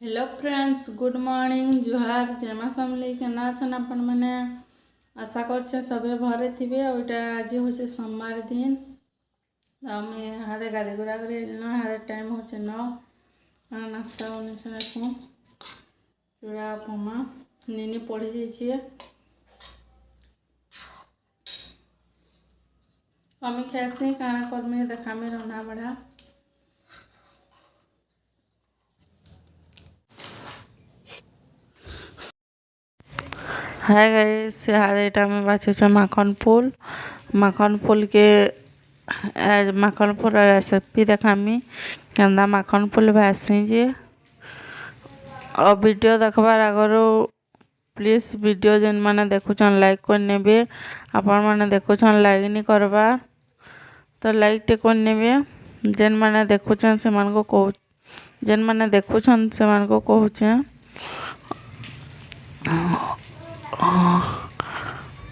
Hello friends, good morning, जुहार, जमा समली के नाचन आपण मैंने आशा करछे सबे भरे थे। और आज हूँ सोमवार दिन हाथे गाधे गुदा कर हाथे टाइम हो 9 नाश्ता बन देखूँ चूड़ा उपमा निनी पढ़ी जाइए कमी खासी काଣା करमी देखामी रंधा बढ़ा। हाय गाइस, यहाँ में बाचे माखन फूल के माखन फूल रेसिपी देखामी केंदा माखन फूल भासी जे। और वीडियो देखबार आगर प्लीज वीडियो जेन माने देखुछन लाइक कर नेबे। आपण माने देखुछन लाइक नहीं करबार तो लाइक टे कर नेबे। जेन माने देखुछन से मान को कहू जेन माने देखुछन से मान को कहूचे।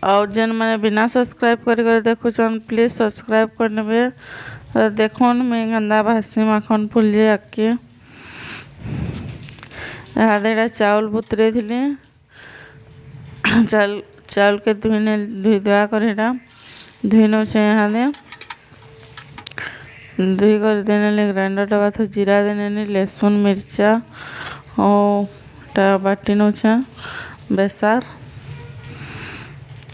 और जेन मैंने बिना सब्सक्राइब कर देखुन प्लीज सब्सक्राइब कर ने। देखुन मैं गंदा भासी माखन फूल जे आके यहाँ चाउल बुतरे थी चाउल के धुई दुआ कर धुई नौ यहाँ धुई कर देने ग्राइंडर डबा तो जीरा देने लहसुन मिर्चा और बाटी नौछा बेसार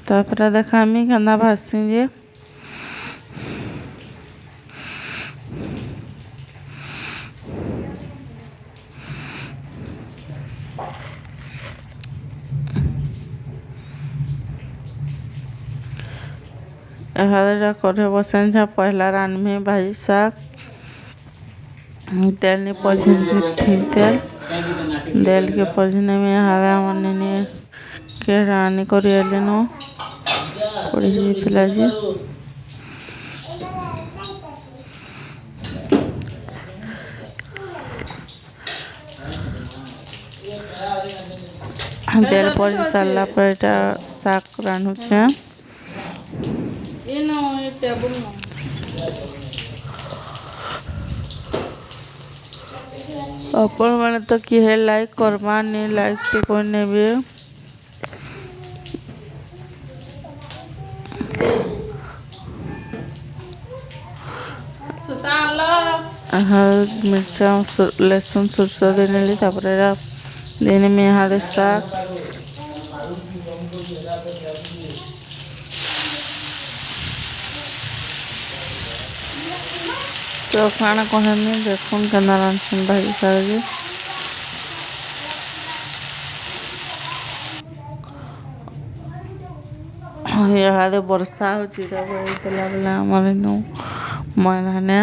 तापर देखामी केंदा भासी जे। करे बसन पहला रांधमी भाजी शाक तेल नहीं पड़े तेल के पड़ने में यहाँ मन के रानी कर पड़ी जी तेल पड़ सारा पर शाक रांधुचे। अपन मैंने तो किए लाइक करवा नहीं लाइक के कोई नेबे। मिर्चा लहसुन सुरसा देने देने में यहाँ शाक तो खाना कहनी देखुन केना रांधछन भाजी शाक यहाँ वर्षा हो मैदाने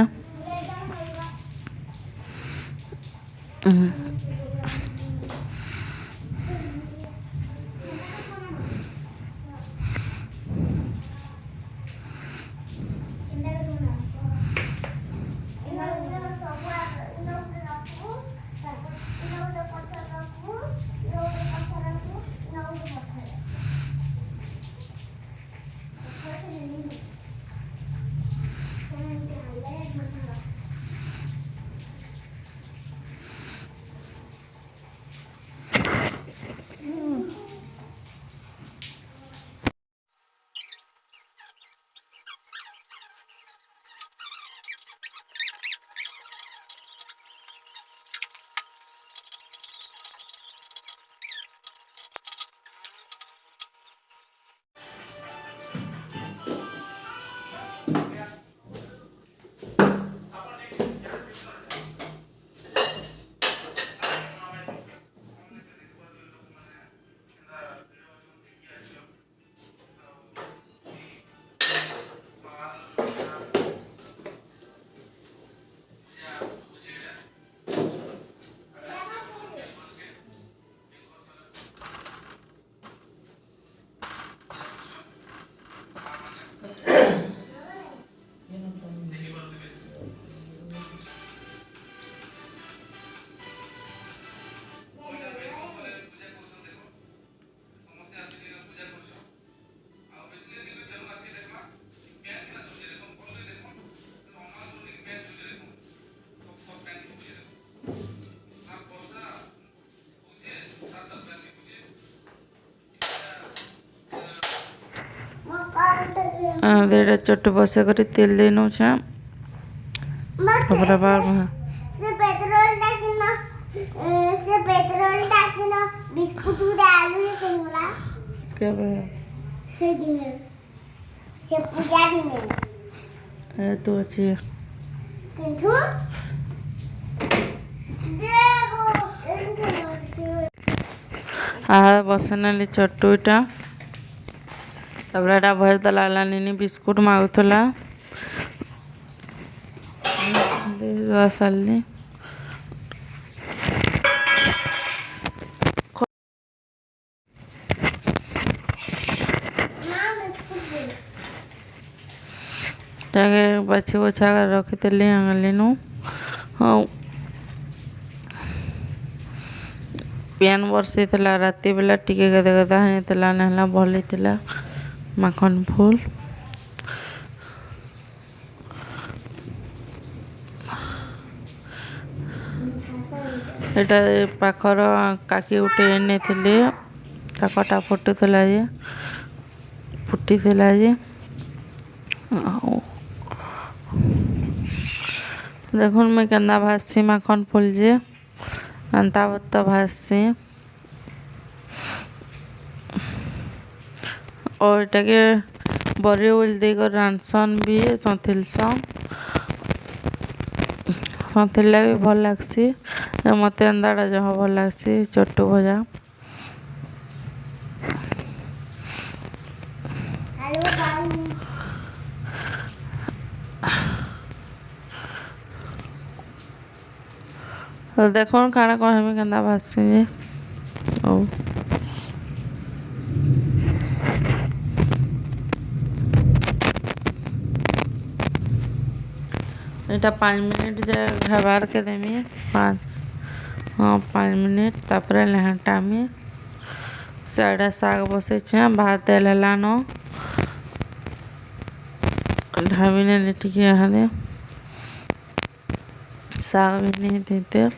देटा चट्टू बसे कर तेल दे नौ खबर बार से पेट्रोल डाकिना बिस्कुट आलू ये सिंगला के से दिने से पूजा दिने तो अच्छी किंतु बसे ना चट्टूटा तबरा भर देला लानी बिस्कुट मागुला सालनी बाछी बछा कर रखी आंगलीनु पेन बरसी राति बेला टिके गदा गदा होता ना भल होता माखन फूल एटा पाखर काकी उठे नहीं कटा फुटुला फुटी जे देख मैं केन्दा भाजसी माखन फूल जे अंता बत्ता भाजसी और इटाके बरी उल देकर रांधसन भी सन्थिला भी भल लगसी मत अंदाटा जहाँ भल लगसी चट्टू भजा तो देखो खाना कौन हमें केन्दा भाजसी जे एटा 5 मिनट जाए घबार के देमी 5 मिनट तापर लेहटा में साइडा साग बसे भात देल लानो ढाबी ने टिके यहाँ दे साग भी नहीं देते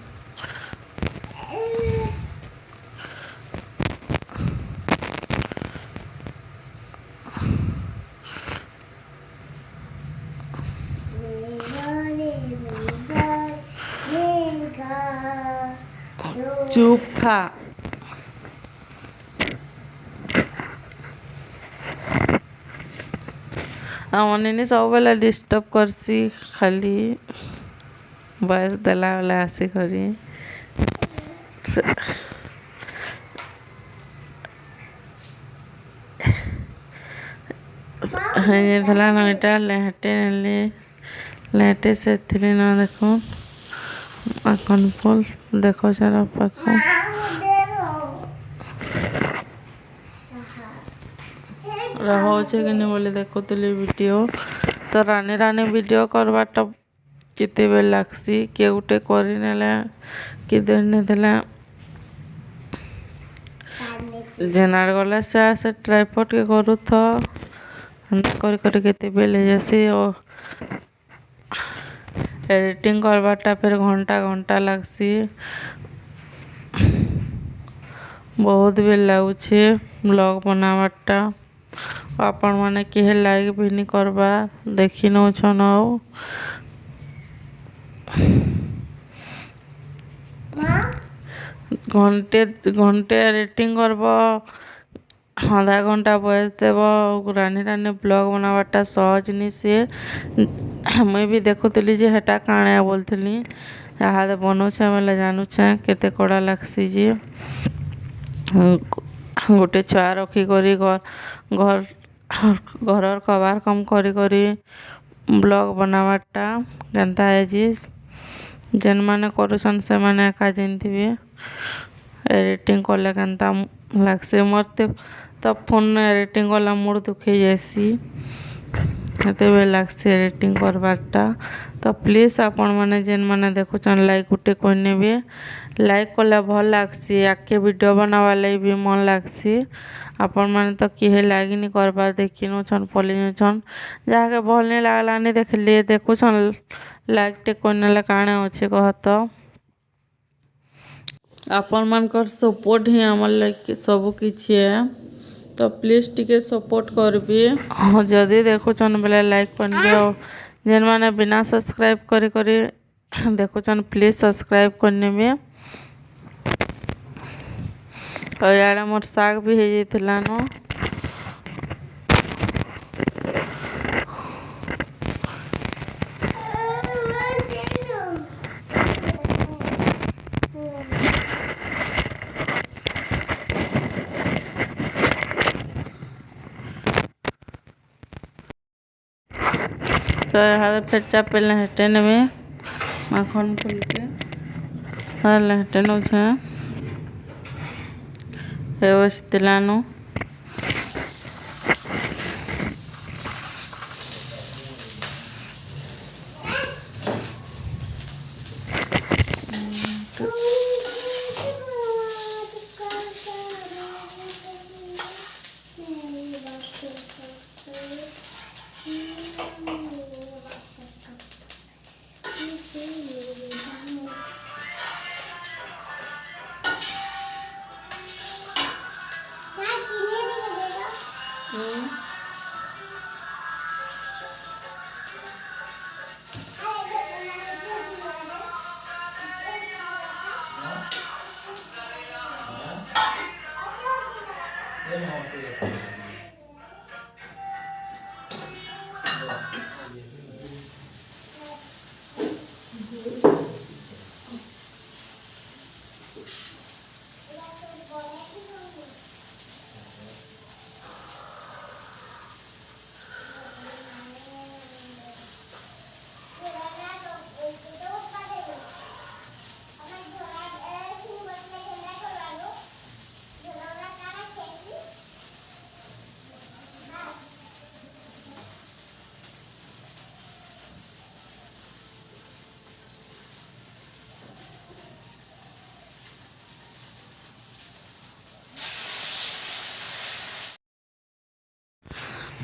चुप था मैंने सब बेला डिस्टर्ब करसी खाली बस देला वाला आसी करी ना इटा लेटे से थी ना देखो माखन फूल देखो सारा पाख कि नहीं बोले देखुली वीडियो तो रानी रानी वीडियो करवाटा केते बेल लागसी किए गुटे करनेला कि देला जेनार गला से ट्राइपॉड के करू तो कर केते बेल जैसे एडिटिंग करवाटा फिर घंटा घंटा लगसी बहुत बेल लगुचे ब्लॉग बनावाटा आपण माने किहे लाइक भी नहीं करवा देखी नौ घंटे घंटे एडिटिंग करब आधा घंटा बयस देव रानी रानी ब्लॉग बनावाटा सहज नहीं सी मुई भी देखुली जे हेटा काणे बोलती यहाँ बनाऊे बोले जानूचे केते कड़ा लगसी जे गोटे छुआ रखिक घर घर कबार कम करी ब्लॉग बनावाटा केनता है जी जेन माने करुछन से माने एका जानथिबे एडिटिंग कले केनता लागसे मरते तब फोन एडिटिंग कला मूड दुखे जासी एते बेल लागसे एडिटिंग करवाटा तो प्लीज आपण माने जेन माने देखुछन लाइक गुटे करनेबे लाइक कले भल लागसी आके वीडियो बनावा लई भी मन लागसी आपण माने तो किहे लाइक नहीं करबार देखी नौछन पली नौछन जहाँके भल नहीं लागला नहीं देखली देखुछन लाइक टे करने काणे अच्छे कह तो आपण मानकर सपोर्ट ही आमर लाइक सब किछि है तो प्लीज टिके सपोर्ट करबी। हाँ जदि देखुचन बेले लाइक करबे और जेन माने बिना सब्सक्राइब करी करी देखुचन प्लीज सब्सक्राइब करनेबे। और यार मोर साग भी हो जाइथिला न तो यहाँ पे फेचा पहले हटे में माखन फूल के हटे व्यवस्थिलानु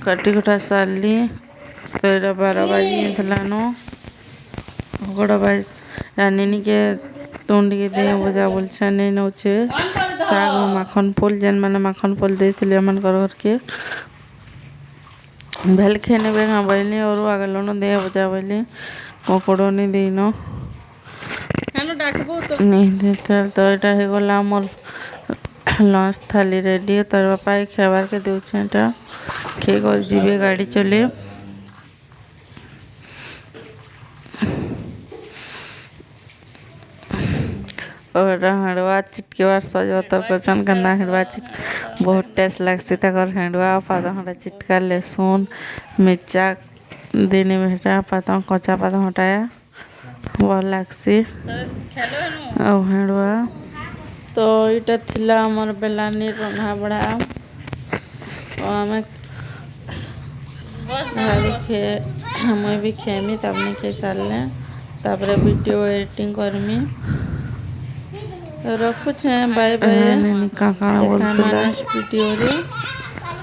कटी कटा सारली तो ये 12 बजे गोड़ बाज रानी के तुंड के दिए बुझा बोल नहीं नौचे साग में माखन फूल जेन मैंने माखन फूल देते मन कर के भेल खेने बेगा बैली और आगे लोन दे बुझा बैली ककड़ो नहीं दिन नहीं देते तो यहाँ हो गला मोर लंच थाली रेडी तर बापा खाबार के दूचे खे कर जीवे गाड़ी चले और हंडवा चिटके बार सजो तो कचन गंदा हंडवा चिट बहुत टेस्ट लगसी तक हंडवा पाता हटा चिटका लहसुन मिर्चा देने में हटा पाता कच्चा पाता हटाया भल लगसी और हंडवा तो इटा थिला हमर बेलानी रंधा बड़ा आम मुई भी खेमी तब नहीं खे सारे तापर वीडियो एडिटिंग करमी रखुचे बाय बाय वीडियो रे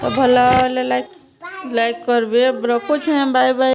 तो भला लाइक करबे रखुचे बाय बाय।